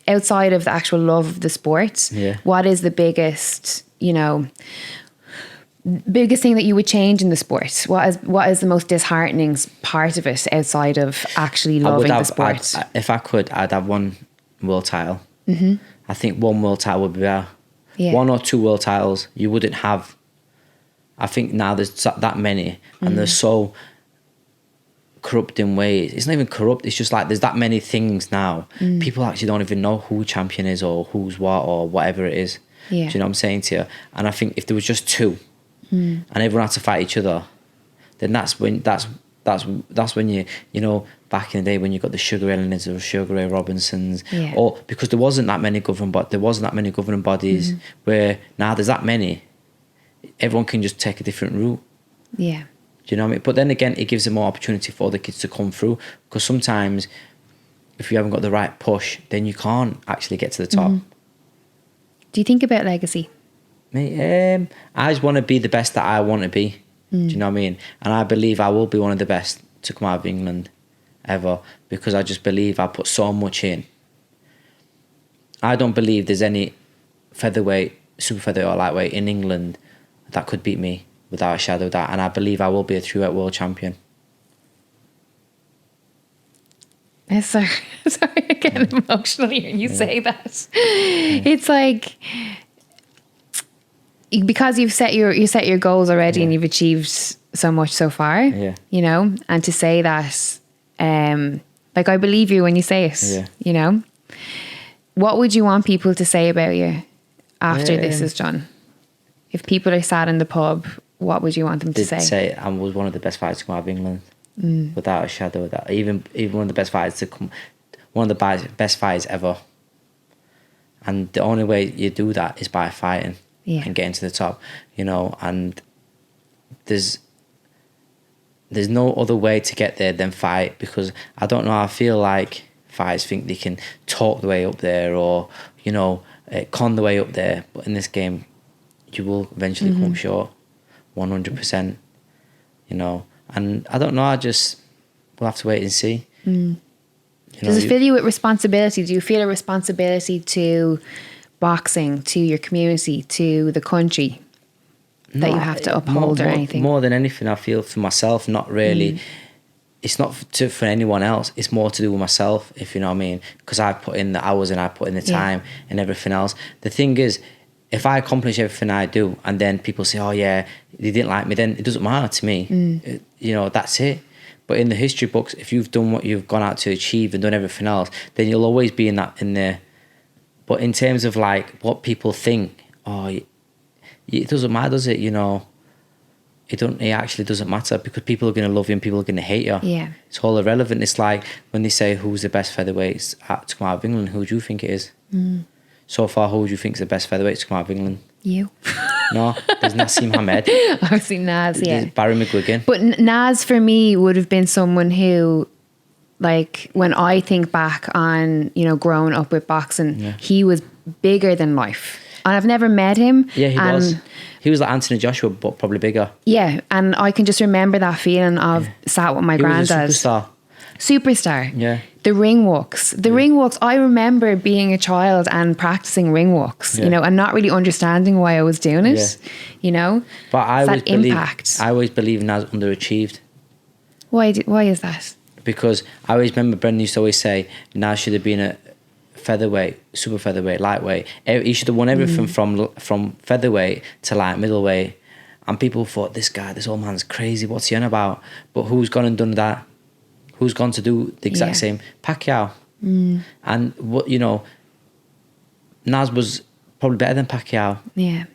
outside of the actual love of the sport, what is the biggest, you know, biggest thing that you would change in the sport? What is the most disheartening part of it, outside of actually loving the sport? If I could, I'd have one world title. I think one world title would be better. One or two world titles. You wouldn't have. I think now there's that many, and they're so corrupt in ways. It's not even corrupt, it's just like there's that many things now. People actually don't even know who champion is or who's what or whatever it is. Do you know what I'm saying to you? And I think if there was just two, and everyone had to fight each other, then that's when you know, back in the day when you got the Sugar Ray Leonards or Sugar Ray Robinsons, or because there wasn't that many governing bodies, where now there's that many, everyone can just take a different route. Do you know what I mean? But then again, it gives them more opportunity for other kids to come through, because sometimes if you haven't got the right push, then you can't actually get to the top. Do you think about legacy? I just want to be the best that I want to be. Do you know what I mean? And I believe I will be one of the best to come out of England ever, because I just believe I put so much in. I don't believe there's any featherweight, super featherweight or lightweight in England that could beat me, without a shadow of doubt. And I believe I will be a three-weight world champion. Sorry, I get emotional hearing you say that. It's like, because you've set your goals already, and you've achieved so much so far. You know, and to say that, like, I believe you when you say it. You know, what would you want people to say about you after this is done? If people are sat in the pub what would you want them to Did say? say I was one of the best fighters to come out of England, without a shadow of that. Even one of the best fighters to come, one of the best fighters ever. And the only way you do that is by fighting and getting to the top, you know. And there's no other way to get there than fight, because I don't know, I feel like fighters think they can talk the way up there, or, you know, con the way up there. But in this game, you will eventually come up short, 100%, you know. And I don't know, we'll have to wait and see. Does it fill you with responsibility? Do you feel a responsibility to boxing, to your community, to the country that you have to uphold or anything? More than anything, I feel for myself, not really. It's not for anyone else. It's more to do with myself, if you know what I mean. Because I put in the hours and I put in the time and everything else. The thing is, if I accomplish everything I do and then people say, oh yeah, they didn't like me, then it doesn't matter to me. You know, that's it. But in the history books, if you've done what you've gone out to achieve and done everything else, then you'll always be in there. But in terms of like what people think, it doesn't matter, does it? You know, it actually doesn't matter, because people are going to love you and people are going to hate you. Yeah. It's all irrelevant. It's like when they say who's the best featherweights to come out of England, who do you think it is? So far, who do you think is the best featherweight to come out of England? You. No, there's Nassim Hamed. Obviously Naz, There's Barry McGuigan. But Naz for me would have been someone who, like, when I think back on, you know, growing up with boxing, he was bigger than life. And I've never met him. Yeah, he was. He was like Anthony Joshua, but probably bigger. Yeah, and I can just remember that feeling of sat with my granddad. He was a Superstar. Yeah. The ring walks. Ring walks, I remember being a child and practicing ring walks, you know, and not really understanding why I was doing it, you know. But I always believe Naz underachieved. Why is that? Because I always remember Brendan used to always say Naz should have been a featherweight, super featherweight, lightweight. He should have won everything from featherweight to light middleweight. And people thought, this old man's crazy, what's he on about? But who's gone and done that? Who's gone to do the exact same? Pacquiao. And what, you know, Naz was probably better than Pacquiao. Yeah.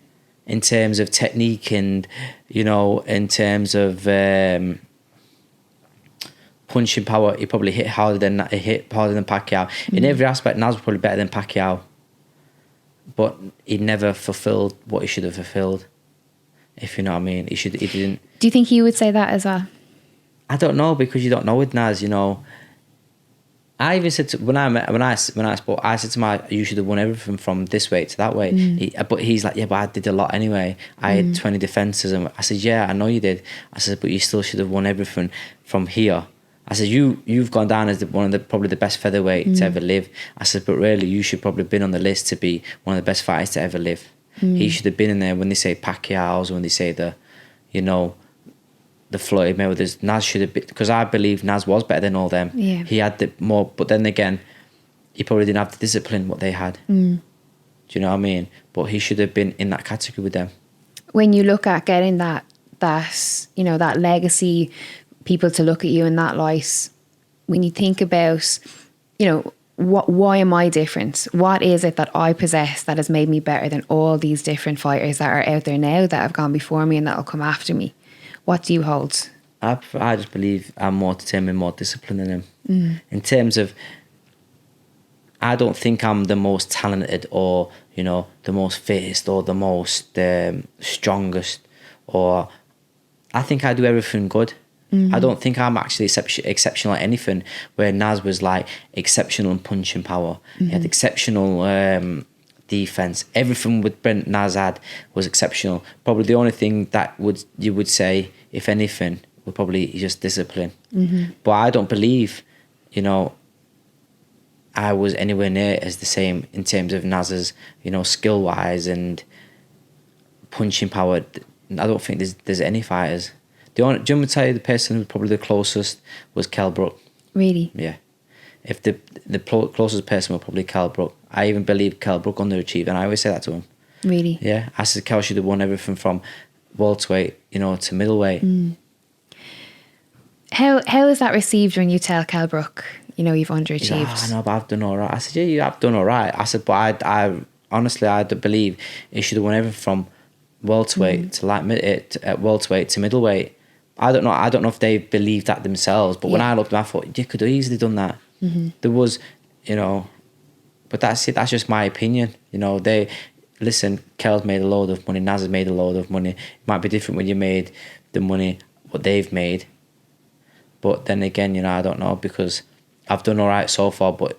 In terms of technique and, you know, in terms of punching power, he probably hit harder than Pacquiao. In every aspect, Naz was probably better than Pacquiao. But he never fulfilled what he should have fulfilled. If you know what I mean. He didn't. Do you think he would say that as well? I don't know, because you don't know with Naz, you know. I even said when I spoke, I said to him, you should have won everything from this weight to that weight. But he's like, yeah, but I did a lot anyway. I had 20 defences. And I said, yeah, I know you did. I said, but you still should have won everything from here. I said, you've gone down as one of the probably the best featherweight to ever live. I said, but really, you should probably have been on the list to be one of the best fighters to ever live. He should have been in there when they say Pacquiao's, when they say the Floyd Mayweather's. Naz should have been, because I believe Naz was better than all them. Yeah. He had the more, but then again, he probably didn't have the discipline what they had. Do you know what I mean? But he should have been in that category with them. When you look at getting that you know, that legacy, people to look at you in that light, when you think about, you know, why am I different? What is it that I possess that has made me better than all these different fighters that are out there now that have gone before me and that will come after me? What do you hold? I just believe I'm more determined, more disciplined than him. In terms of, I don't think I'm the most talented or, you know, the most fittest or the most strongest, or I think I do everything good. I don't think I'm actually exceptional at anything, where Naz was like exceptional in punching power. He had exceptional defense. Everything with Naz had was exceptional. Probably the only thing that you would say, if anything, would probably just discipline. But I don't believe, you know, I was anywhere near as the same in terms of Naz's, you know, skill wise and punching power. I don't think there's any fighters. Do you want me to tell you the person who was probably the closest was Kell Brook? Really? Yeah. If the closest person was probably Kell Brook. I even believe Kell Brook underachieved, and I always say that to him. Really? Yeah. I said Kell should have won everything from welterweight, you know, to middleweight. How is that received when you tell Kell Brook, you know, you've underachieved? Like, I know, but I've done all right. I said, yeah, you have done all right. I said, but I honestly, I don't believe he should have won everything from welterweight to at welterweight to middleweight. I don't know if they believe that themselves, but when I looked at them, I thought you could have easily done that. There was, but that's it. That's just my opinion. Kel's made a load of money, Naz has made a load of money. It might be different when you made the money what they've made, but then again, I don't know, because I've done all right so far, but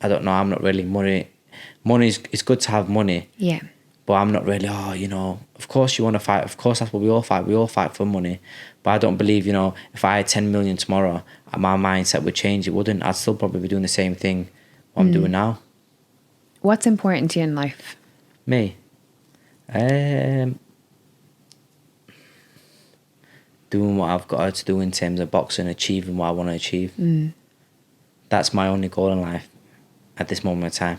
I don't know. I'm not really money. It's good to have money. Yeah. But I'm not really, of course you want to fight. Of course, that's what we all fight. We all fight for money. But I don't believe, if I had 10 million tomorrow, my mindset would change. It wouldn't. I'd still probably be doing the same thing what I'm doing now. What's important to you in life? Me? Doing what I've got to do in terms of boxing, achieving what I want to achieve. That's my only goal in life at this moment in time.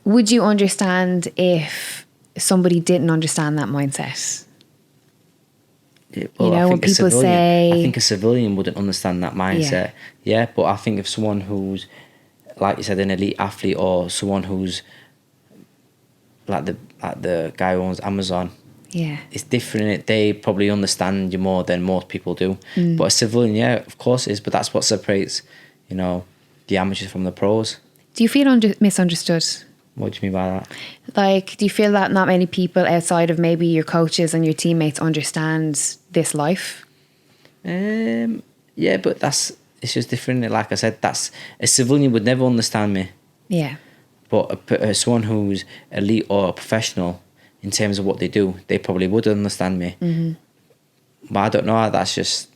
Would you understand if somebody didn't understand that mindset? Yeah, well, when people say... I think a civilian wouldn't understand that mindset. Yeah, but I think if someone who's, like you said, an elite athlete, or someone who's like the guy who owns Amazon, it's different. They probably understand you more than most people do. But a civilian, of course it is. But that's what separates, the amateurs from the pros. Do you feel misunderstood? What do you mean by that? Like, do you feel that not many people outside of maybe your coaches and your teammates understand this life? Yeah, but it's just different. Like I said, a civilian would never understand me. Yeah. But someone who's elite or a professional in terms of what they do, they probably would understand me. But I don't know. That's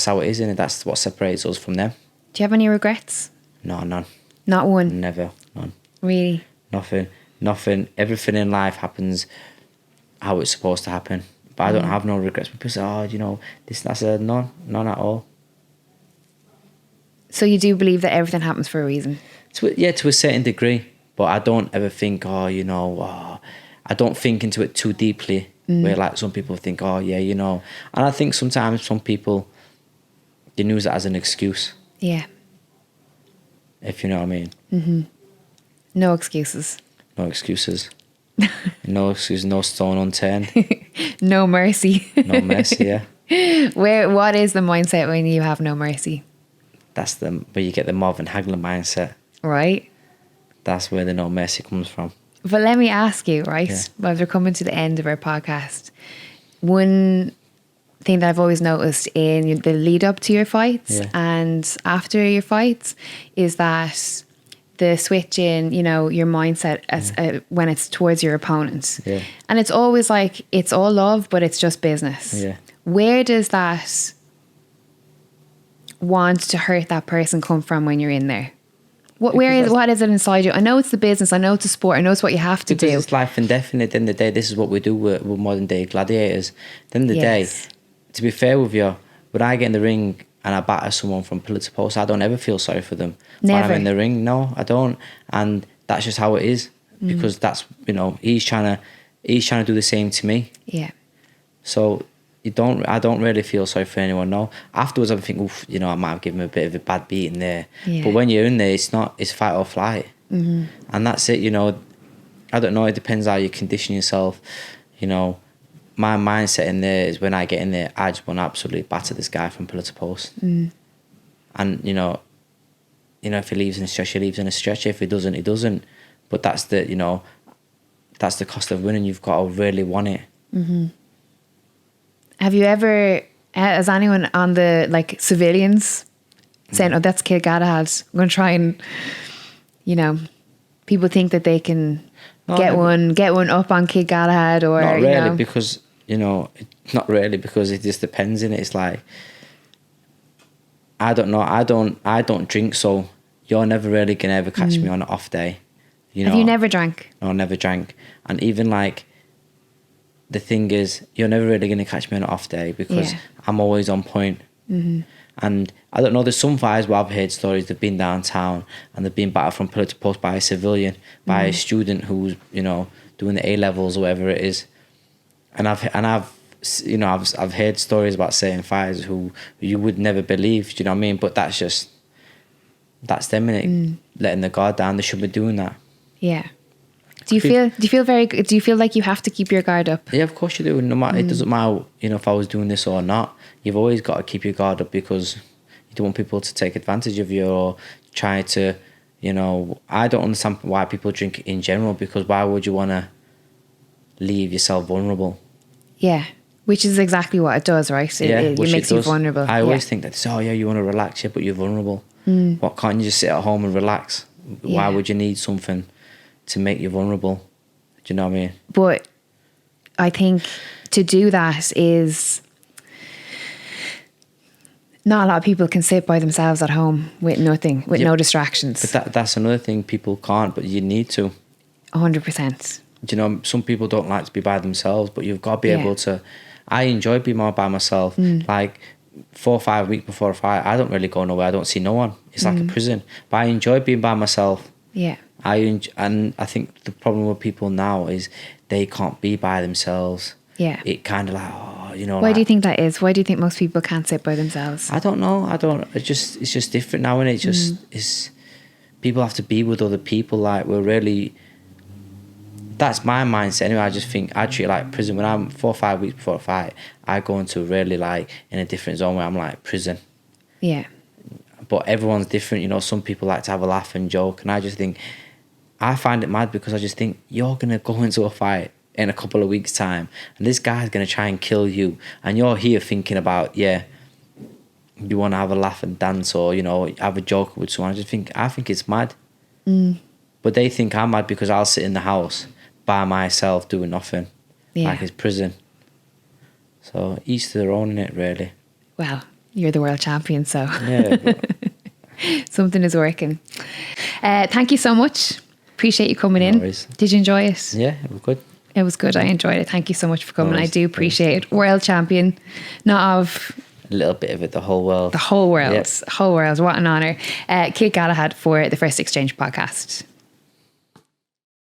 how it is, isn't it? That's what separates us from them. Do you have any regrets? No, none. Not one? Never, none. Really? Nothing. Everything in life happens how it's supposed to happen. But I don't have no regrets. People say, this, that's none at all. So you do believe that everything happens for a reason? To a certain degree. But I don't ever think, I don't think into it too deeply. Where like some people think, And I think sometimes some people, they use it as an excuse. Yeah. If you know what I mean. No excuses. No excuses. No excuses, no stone unturned. No mercy. No mercy, yeah. What is the mindset when you have no mercy? That's where you get the Marvin Hagler mindset. Right. That's where the no mercy comes from. But let me ask you, right? As we're coming to the end of our podcast, one thing that I've always noticed in the lead up to your fights and after your fights is that the switch in, your mindset as when it's towards your opponent. Yeah. And it's always like, it's all love, but it's just business. Yeah. Where does that want to hurt that person come from when you're in there? What is it inside you? I know it's the business, I know it's the sport, I know it's what you have to do. Because it's life and death, and at the end of the day, this is what we do, we're modern day gladiators. At the end of the day, to be fair with you, when I get in the ring and I batter someone from pillar to post, I don't ever feel sorry for them. Never. When I'm in the ring, no, I don't. And that's just how it is. Because that's, he's trying to do the same to me. Yeah. So I don't really feel sorry for anyone, no. Afterwards I think, oof, I might have given him a bit of a bad beating there. Yeah. But when you're in there, it's fight or flight. And that's it, I don't know, it depends how you condition yourself. My mindset in there is when I get in there, I just want to absolutely batter this guy from pillar to post. And, if he leaves in a stretch, he leaves in a stretch. If he doesn't, he doesn't. But that's that's the cost of winning. You've got to really want it. Have you ever, has anyone on the civilians saying, "Oh, that's Kid Galahad. I'm going to try and," people think that they can get one up on Kid Galahad, or not really, because not really, because it just depends. In it, it's like, I don't know. I don't drink, so you're never really gonna ever catch me on an off day. Have you never drank? No, never drank, and even the thing is, you're never really going to catch me on an off day because I'm always on point. And I don't know, there's some fighters where I've heard stories, they've been downtown and they've been battered from pillar to post by a civilian, by a student who's, doing the A-levels or whatever it is. And I've heard stories about certain fighters who you would never believe, do you know what I mean? But that's them, innit? Letting the guard down, they shouldn't be doing that. Yeah. Do you feel very good? Do you feel like you have to keep your guard up? Yeah, of course you do. No matter, it doesn't matter, if I was doing this or not. You've always got to keep your guard up because you don't want people to take advantage of you or try to, I don't understand why people drink in general, because why would you want to leave yourself vulnerable? Yeah, which is exactly what it does, right? It makes you vulnerable. I always think that, you want to relax, but you're vulnerable. What, can't you just sit at home and relax? Why would you need something to make you vulnerable? Do you know what I mean? But I think to do that is... Not a lot of people can sit by themselves at home with nothing, with no distractions. But that's another thing, people can't, but you need to. 100%. Some people don't like to be by themselves, but you've got to be able to... I enjoy being more by myself. Like 4 or 5 weeks before a fight, I don't really go nowhere. I don't see no one. It's like a prison. But I enjoy being by myself. Yeah. And I think the problem with people now is they can't be by themselves. Yeah. It kind of like, Why do you think that is? Why do you think most people can't sit by themselves? I don't know. It's just different now, and it's people have to be with other people. Like, we're really... That's my mindset anyway. I just think I treat it like prison. When I'm 4 or 5 weeks before a fight, I go into really like in a different zone where I'm like prison. Yeah. But everyone's different. Some people like to have a laugh and joke, and I just think, I find it mad because I just think you're gonna go into a fight in a couple of weeks' time, and this guy's gonna try and kill you, and you're here thinking about, you want to have a laugh and dance, or have a joke with someone. I think it's mad. But they think I'm mad because I'll sit in the house by myself doing nothing, like it's prison. So each to their own, innit, really. Well, you're the world champion, so yeah. Something is working. Thank you so much. Appreciate you coming in. Worries. Did you enjoy it? Yeah, it was good. It was good. I enjoyed it. Thank you so much for coming. No I do appreciate it. World champion, not of... A little bit of it, the whole world. The whole world. Yep. Whole world. What an honour. Kate Galahad for the First Exchange podcast.